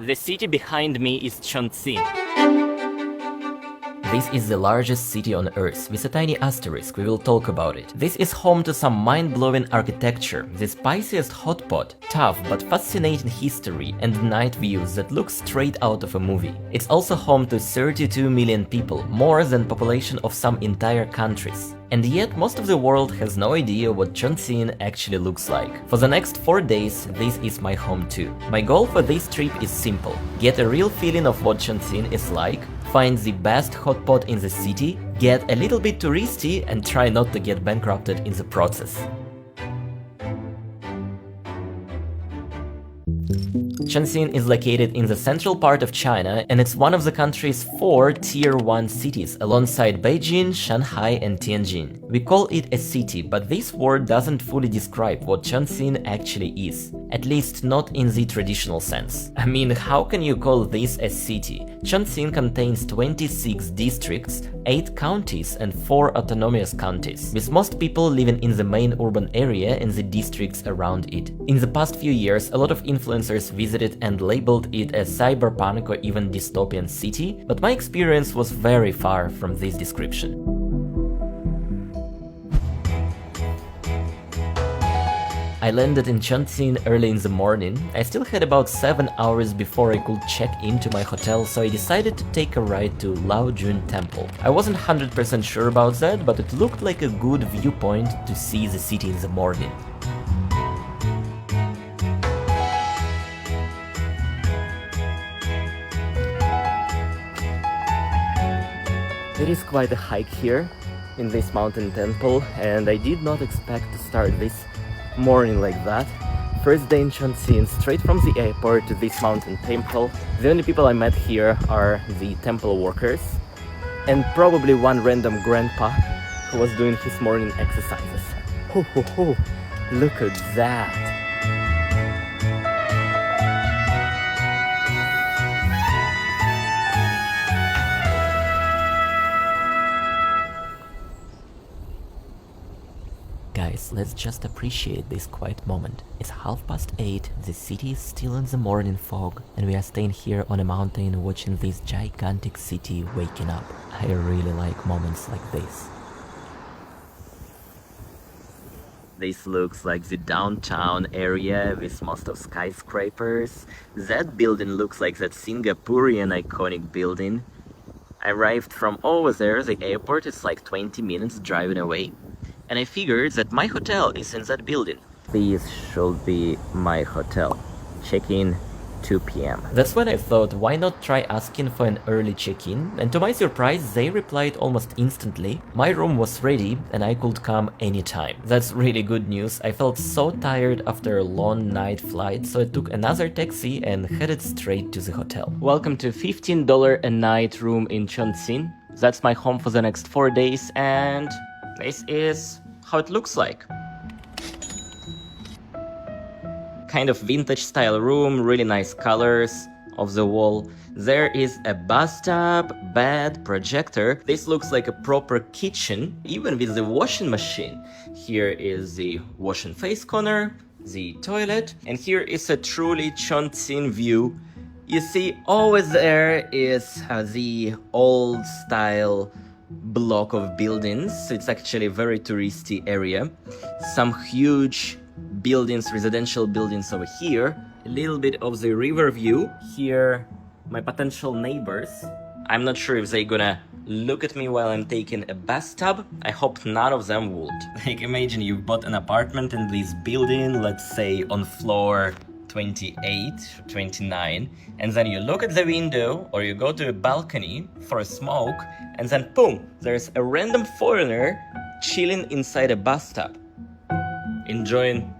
The city behind me is Chongqing. This is the largest city on Earth, with a tiny asterisk, we will talk about it. This is home to some mind-blowing architecture, the spiciest hot pot, tough but fascinating history, and night views that look straight out of a movie. It's also home to 32 million people, more than population of some entire countries. And yet, most of the world has no idea what Chongqing actually looks like. For the next 4 days, this is my home too. My goal for this trip is simple: get a real feeling of what Chongqing is like, find the best hot pot in the city, get a little bit touristy, and try not to get bankrupted in the process. Chongqing is located in the central part of China, and it's one of the country's 4 Tier 1 cities alongside Beijing, Shanghai and Tianjin. We call it a city, but this word doesn't fully describe what Chongqing actually is, at least not in the traditional sense. I mean, how can you call this a city? Chongqing contains 26 districts, 8 counties and 4 autonomous counties, with most people living in the main urban area and the districts around it. In the past few years, a lot of influencers visited and labeled it a cyberpunk or even dystopian city, but my experience was very far from this description. I landed in Chongqing early in the morning. I still had about 7 hours before I could check into my hotel, so I decided to take a ride to Laojun Temple. I wasn't 100% sure about that, but it looked like a good viewpoint to see the city in the morning. It is quite a hike here in this mountain temple, and I did not expect to start this morning like that. First day in Chongqing, straight from the airport to this mountain temple. The only people I met here are the temple workers and probably one random grandpa who was doing his morning exercises. Ho ho ho, look at that! Guys, let's just appreciate this quiet moment. It's 8:30, the city is still in the morning fog, and we are staying here on a mountain watching this gigantic city waking up. I really like moments like this. This looks like the downtown area with most of skyscrapers. That building looks like that Singaporean iconic building. I arrived from over there, the airport is like 20 minutes driving away. And I figured that my hotel is in that building. This should be my hotel. Check-in 2 p.m. That's when I thought, why not try asking for an early check-in? And to my surprise, they replied almost instantly. My room was ready and I could come anytime. That's really good news. I felt so tired after a long night flight, so I took another taxi and headed straight to the hotel. Welcome to $15 a night room in Chongqing. That's my home for the next 4 days, and this is how it looks like. Kind of vintage style room, really nice colors of the wall. There is a bathtub, bed, projector. This looks like a proper kitchen, even with the washing machine. Here is the wash and face corner, the toilet, and here is a truly Chongqing view. You see, over there is the old style block of buildings. It's actually a very touristy area. Some huge buildings, residential buildings over here. A little bit of the river view. Here, my potential neighbors. I'm not sure if they're gonna look at me while I'm taking a bathtub. I hope none of them would. Like, imagine you bought an apartment in this building, let's say on floor 28, 29, and then you look at the window or you go to a balcony for a smoke, and then boom, there's a random foreigner chilling inside a bathtub, enjoying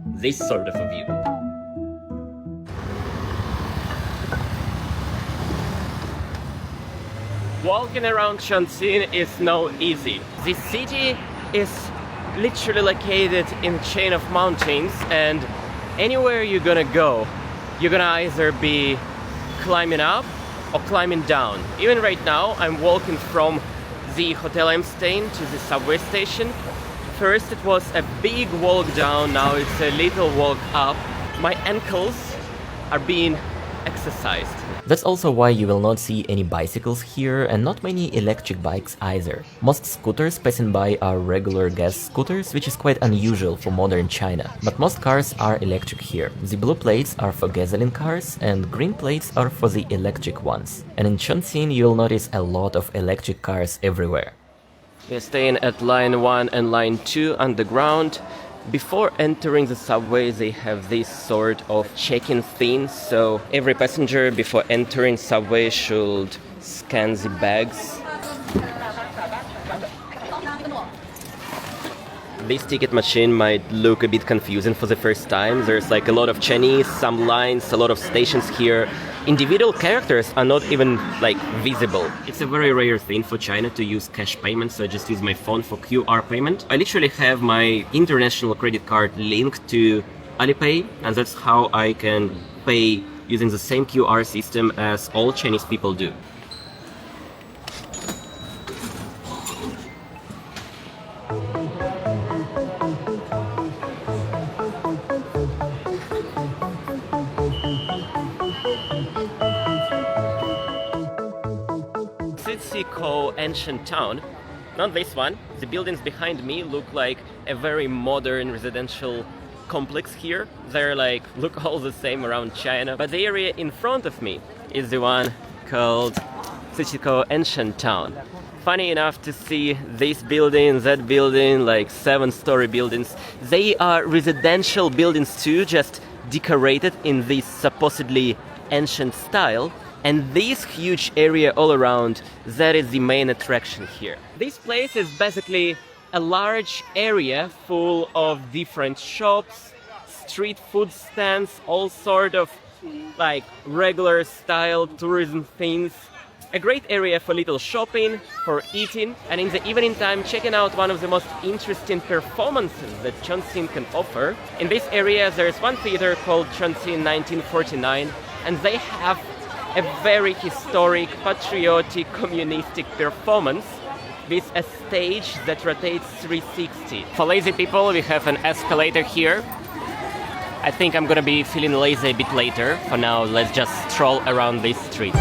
this sort of a view. Walking around Chongqing is no easy. This city is literally located in a chain of mountains, and anywhere you're gonna go, you're gonna either be climbing up or climbing down. Even right now, I'm walking from the hotel I'm staying to the subway station. First it was a big walk down, now it's a little walk up. My ankles are being exercised. That's also why you will not see any bicycles here and not many electric bikes either. Most scooters passing by are regular gas scooters, which is quite unusual for modern China. But most cars are electric here. The blue plates are for gasoline cars and green plates are for the electric ones. And in Chongqing you'll notice a lot of electric cars everywhere. We're staying at line 1 and line 2 underground. Before entering the subway, they have this sort of check-in thing, so every passenger before entering subway should scan the bags. This ticket machine might look a bit confusing for the first time. There's like a lot of Chinese, some lines, a lot of stations here. Individual characters are not even like visible. It's a very rare thing for China to use cash payment, so I just use my phone for QR payment. I literally have my international credit card linked to Alipay, and that's how I can pay using the same QR system as all Chinese people do. Ancient town. Not this one. The buildings behind me look like a very modern residential complex here. They're like, look all the same around China. But the area in front of me is the one called Sichiko Ancient Town. Funny enough to see this building, that building, like 7-story buildings. They are residential buildings too, just decorated in this supposedly ancient style. And this huge area all around, that is the main attraction here. This place is basically a large area full of different shops, street food stands, all sort of like regular style tourism things. A great area for little shopping, for eating, and in the evening time checking out one of the most interesting performances that Chongqing can offer. In this area there's one theater called Chongqing 1949, and they have a very historic, patriotic, communistic performance with a stage that rotates 360. For lazy people, we have an escalator here. I think I'm gonna be feeling lazy a bit later. For now, let's just stroll around this street.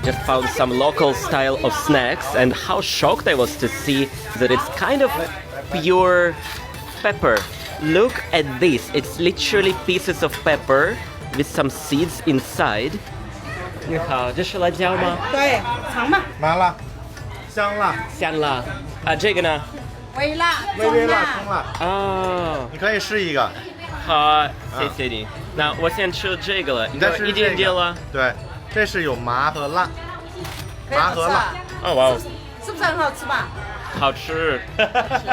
Just found some local style of snacks, and how shocked I was to see that it's kind of pure pepper. Look at this, it's literally pieces of pepper with some seeds inside. 你好，这是辣椒吗？对，尝吧。麻辣，香辣，香辣。啊，这个呢？微辣，微辣，中辣。哦，你可以试一个。好啊，谢谢你。那我先吃这个了，应该一点点了。对，这是有麻和辣，麻和辣。哦哇哦，是不是很好吃吧？好吃。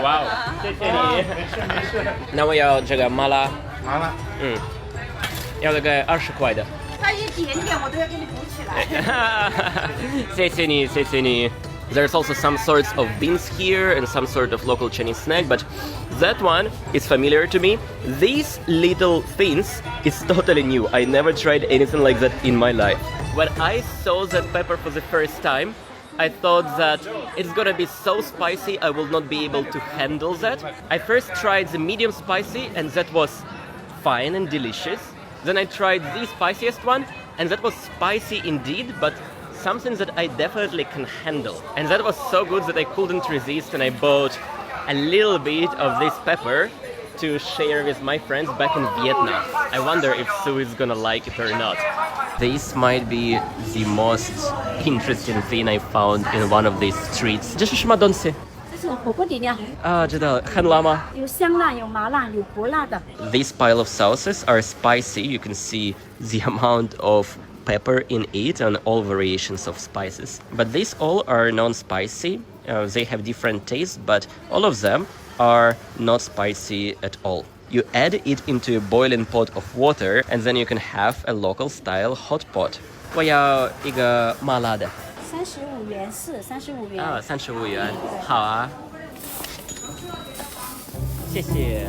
哇哦，谢谢你。没事。那我要这个麻辣。麻辣。要大概20块的。再一点点我都要给你补起来。谢谢你，谢谢你。There's also some sorts of beans here and some sort of local Chinese snack, but that one is familiar to me. These little things is totally new. I never tried anything like that in my life. When I saw that pepper for the first time, I thought that it's gonna be so spicy I will not be able to handle that. I first tried the medium spicy and that was fine and delicious. Then I tried the spiciest one and that was spicy indeed, but something that I definitely can handle. And that was so good that I couldn't resist, and I bought a little bit of this pepper to share with my friends back in Vietnam. I wonder if Sue is gonna like it or not. This might be the most interesting thing I found in one of these streets. 这是什么东西？这是火锅底料。知道了，很辣吗？有香辣，有麻辣，有不辣的。 These pile of sauces are spicy. You can see the amount of pepper in it and all variations of spices. But these all are non-spicy. They have different tastes, but all of them are not spicy at all. You add it into a boiling pot of water, and then you can have a local style hot pot. 我要一个麻辣的。35元是35元。 35元。好啊。谢谢。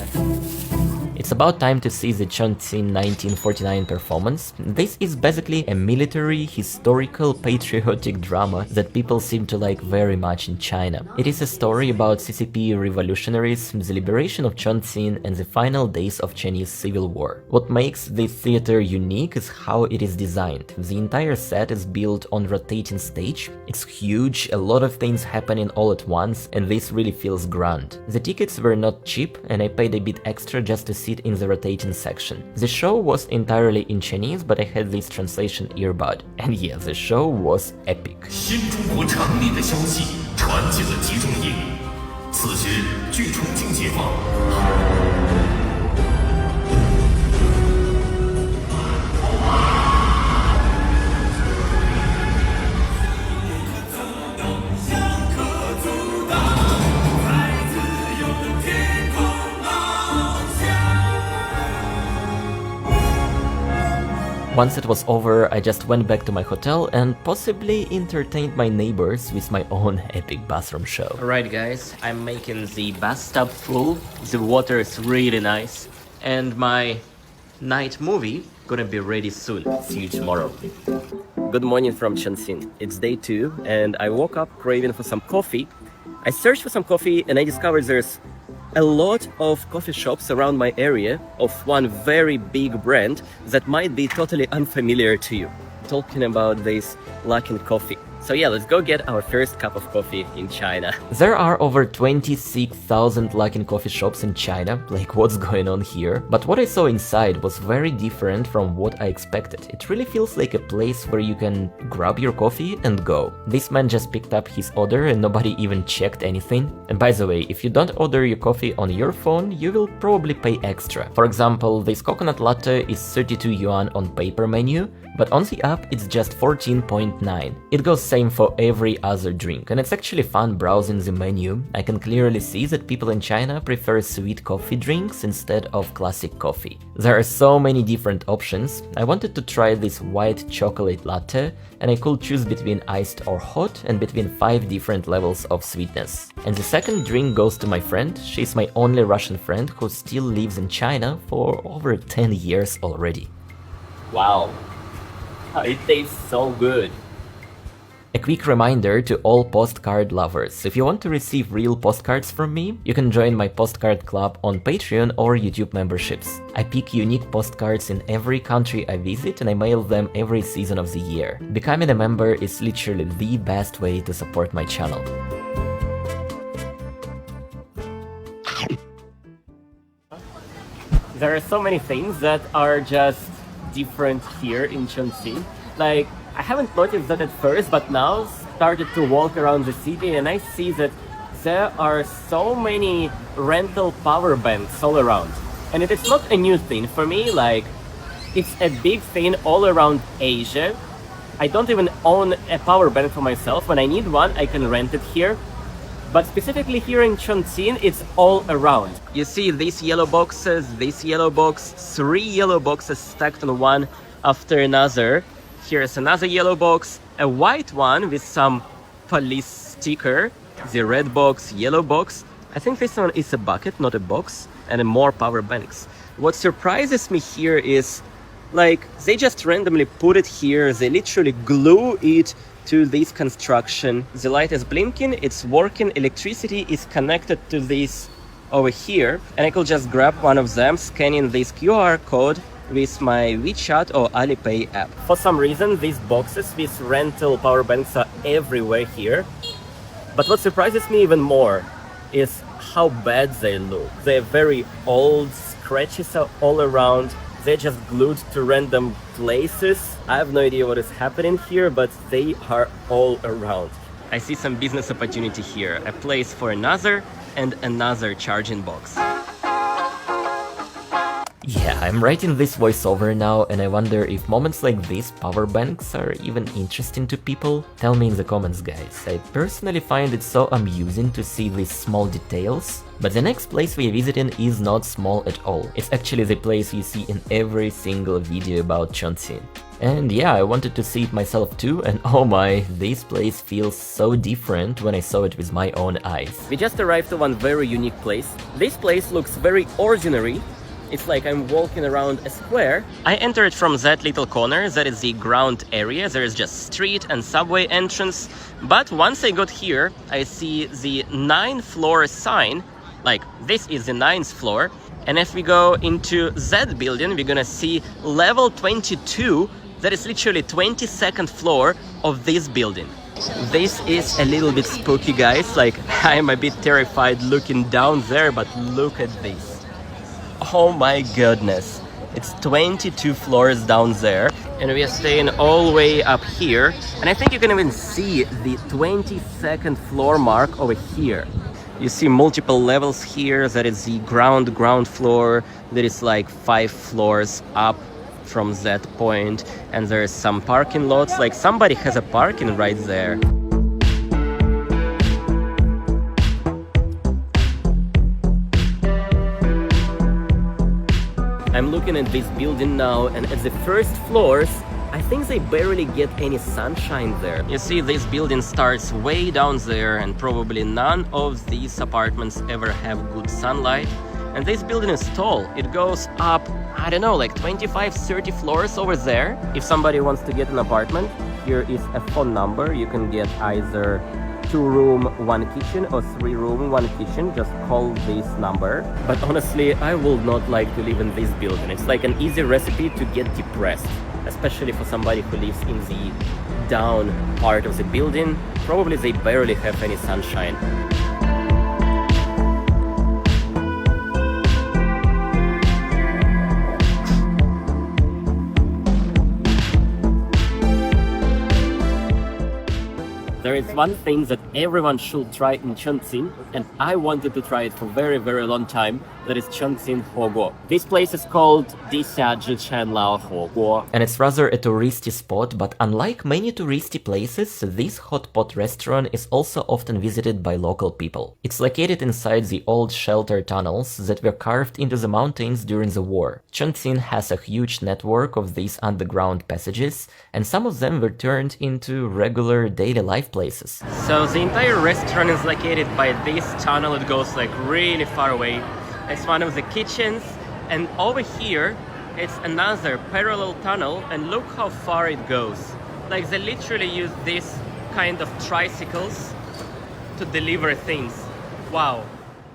It's about time to see the Chongqing 1949 performance. This is basically a military, historical, patriotic drama that people seem to like very much in China. It is a story about CCP revolutionaries, the liberation of Chongqing, and the final days of Chinese Civil War. What makes this theater unique is how it is designed. The entire set is built on rotating stage. It's huge, a lot of things happening all at once, and this really feels grand. The tickets were not cheap, and I paid a bit extra just to sit in the rotating section. The show was entirely in Chinese, but I had this translation earbud. And yeah, the show was epic. 新中国成立的消息传进了集中营。此时，距重庆解放。 Once it was over, I just went back to my hotel and possibly entertained my neighbors with my own epic bathroom show. Alright guys, I'm making the bathtub full, the water is really nice, and my night movie gonna be ready soon. See you tomorrow. Good morning from Chongqing. It's day 2 and I woke up craving for some coffee. I searched for some coffee and I discovered there's a lot of coffee shops around my area of one very big brand that might be totally unfamiliar to you. Talking about this Luckin Coffee. So yeah, let's go get our first cup of coffee in China. There are over 26,000 Luckin coffee shops in China, like what's going on here? But what I saw inside was very different from what I expected. It really feels like a place where you can grab your coffee and go. This man just picked up his order and nobody even checked anything. And by the way, if you don't order your coffee on your phone, you will probably pay extra. For example, this coconut latte is 32 yuan on paper menu, but on the app it's just 14.9. It goes same for every other drink, and it's actually fun browsing the menu. I can clearly see that people in China prefer sweet coffee drinks instead of classic coffee. There are so many different options. I wanted to try this white chocolate latte, and I could choose between iced or hot and between 5 different levels of sweetness. And the second drink goes to my friend. She's my only Russian friend who still lives in China for over 10 years already. Wow, it tastes so good. A quick reminder to all postcard lovers. If you want to receive real postcards from me, you can join my postcard club on Patreon or YouTube memberships. I pick unique postcards in every country I visit and I mail them every season of the year. Becoming a member is literally the best way to support my channel. There are so many things that are just different here in Chongqing. Like, I haven't noticed that at first, but now started to walk around the city and I see that there are so many rental power banks all around. And it is not a new thing for me, like, it's a big thing all around Asia. I don't even own a power bank for myself. When I need one, I can rent it here. But specifically here in Chongqing, it's all around. You see these yellow boxes, this yellow box, 3 yellow boxes stacked on one after another. Here's another yellow box, a white one with some police sticker, the red box, yellow box. I think this one is a bucket, not a box, and more power banks. What surprises me here is, like, they just randomly put it here, they literally glue it to this construction. The light is blinking, it's working, electricity is connected to this over here, and I could just grab one of them, scanning this QR code with my WeChat or Alipay app. For some reason, these boxes with rental power banks are everywhere here. But what surprises me even more is how bad they look. They're very old, scratches are all around. They're just glued to random places. I have no idea what is happening here, but they are all around. I see some business opportunity here. A place for another and another charging box. Yeah, I'm writing this voiceover now and I wonder if moments like these power banks are even interesting to people. Tell me in the comments, guys. I personally find it so amusing to see these small details. But the next place we are visiting is not small at all. It's actually the place you see in every single video about Chongqing. And yeah, I wanted to see it myself too, and oh my, this place feels so different when I saw it with my own eyes. We just arrived to one very unique place. This place looks very ordinary, It's like I'm walking around a square. I entered from that little corner, that is the ground area. There is just street and subway entrance. But once I got here, I see the 9th floor sign. Like, this is the 9th floor. And if we go into that building, we're gonna see level 22. That is literally 22nd floor of this building. This is a little bit spooky, guys. Like, I'm a bit terrified looking down there, but look at this. Oh my goodness. It's 22 floors down there, and we are staying all the way up here. And I think you can even see the 22nd floor mark over here. You see multiple levels here. That is the ground floor. There is like 5 floors up from that point, and there's some parking lots. Like, somebody has a parking right there. I'm looking at this building now, and at the first floors, I think they barely get any sunshine there. You see, this building starts way down there, and probably none of these apartments ever have good sunlight. And this building is tall. It goes up, I don't know, like 25-30 floors over there. If somebody wants to get an apartment, here is a phone number. You can get either 2-room, 1 kitchen, or 3-room, 1 kitchen. Just call this number. But honestly, I would not like to live in this building. It's like an easy recipe to get depressed, especially for somebody who lives in the down part of the building. Probably they barely have any sunshine. There is one thing that everyone should try in Chongqing, and I wanted to try it for very, very long time. That is Chongqing Huoguo. This place is called Disha Huoguo. And it's rather a touristy spot, but unlike many touristy places, this hot pot restaurant is also often visited by local people. It's located inside the old shelter tunnels that were carved into the mountains during the war. Chongqing has a huge network of these underground passages, and some of them were turned into regular daily life places. So the entire restaurant is located by this tunnel. It goes like really far away. It's one of the kitchens, and over here it's another parallel tunnel, and look how far it goes. Like, they literally use this kind of tricycles to deliver things. Wow.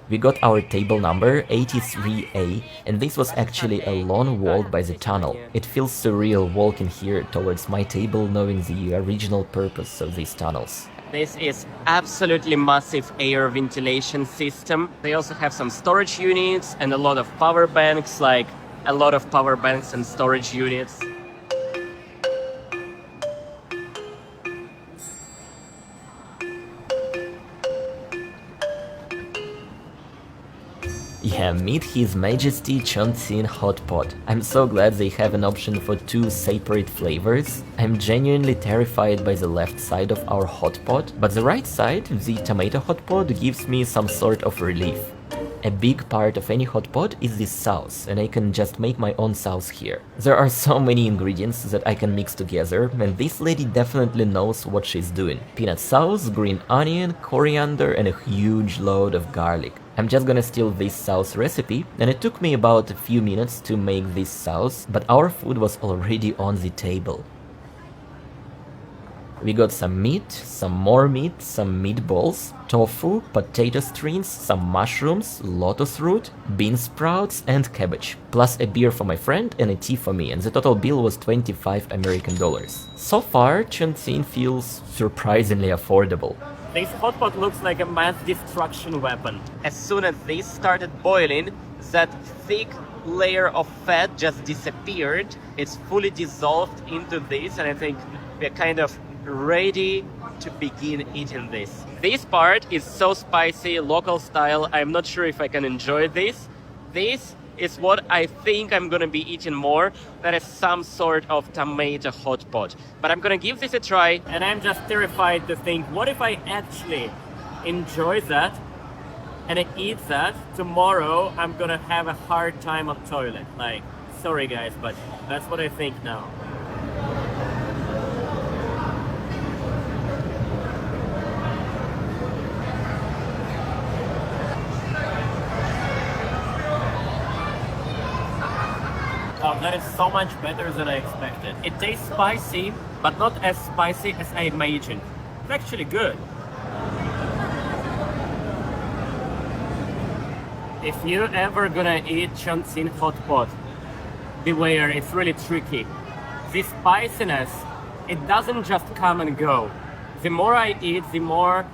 We got our table number 83A, and this was actually a long walk by the tunnel. It feels surreal walking here towards my table, knowing the original purpose of these tunnels. This is absolutely massive air ventilation system. They also have some storage units and a lot of power banks, like a lot of power banks and storage units. Yeah, meet His Majesty Chongqing Hot Pot. I'm so glad they have an option for 2 separate flavors. I'm genuinely terrified by the left side of our hot pot, but the right side, the tomato hot pot, gives me some sort of relief. A big part of any hot pot is this sauce, and I can just make my own sauce here. There are so many ingredients that I can mix together, and this lady definitely knows what she's doing. Peanut sauce, green onion, coriander, and a huge load of garlic. I'm just gonna steal this sauce recipe, and it took me about a few minutes to make this sauce, but our food was already on the table. We got some meat, some more meat, some meatballs, tofu, potato strings, some mushrooms, lotus root, bean sprouts, and cabbage. Plus a beer for my friend and a tea for me, and the total bill was $25 American. So far, Chongqing feels surprisingly affordable. This hot pot looks like a mass destruction weapon. As soon as this started boiling, that thick layer of fat just disappeared. It's fully dissolved into this, and I think we're kind of ready to begin eating this. This part is so spicy, local style. I'm not sure if I can enjoy this. This is what I think I'm gonna be eating more. That is some sort of tomato hot pot. But I'm gonna give this a try, and I'm just terrified to think, what if I actually enjoy that and I eat that? Tomorrow I'm gonna have a hard time on toilet. Like, sorry guys, but that's what I think now. that is so much better than I expected. It tastes spicy, but not as spicy as I imagined. It's actually good. If you're ever gonna eat Chongqing hot pot, beware, it's really tricky. The spiciness, it doesn't just come and go. The more I eat, the more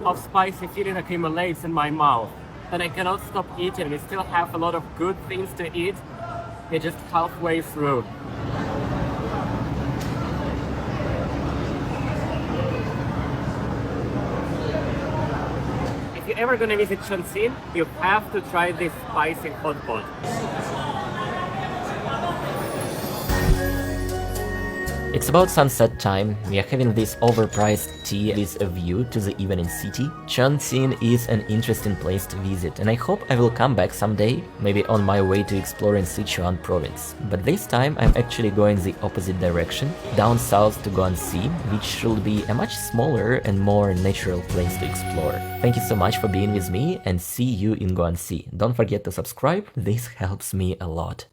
of spicy feeling accumulates in my mouth. And I cannot stop eating. We still have a lot of good things to eat. We're just halfway through. If you're ever gonna visit Chongqing, you have to try this spicy hot pot. It's about sunset time, we are having this overpriced tea with a view to the evening city. Chongqing is an interesting place to visit, and I hope I will come back someday, maybe on my way to exploring Sichuan province. But this time I'm actually going the opposite direction, down south to Guangxi, which should be a much smaller and more natural place to explore. Thank you so much for being with me, and see you in Guangxi. Don't forget to subscribe, this helps me a lot.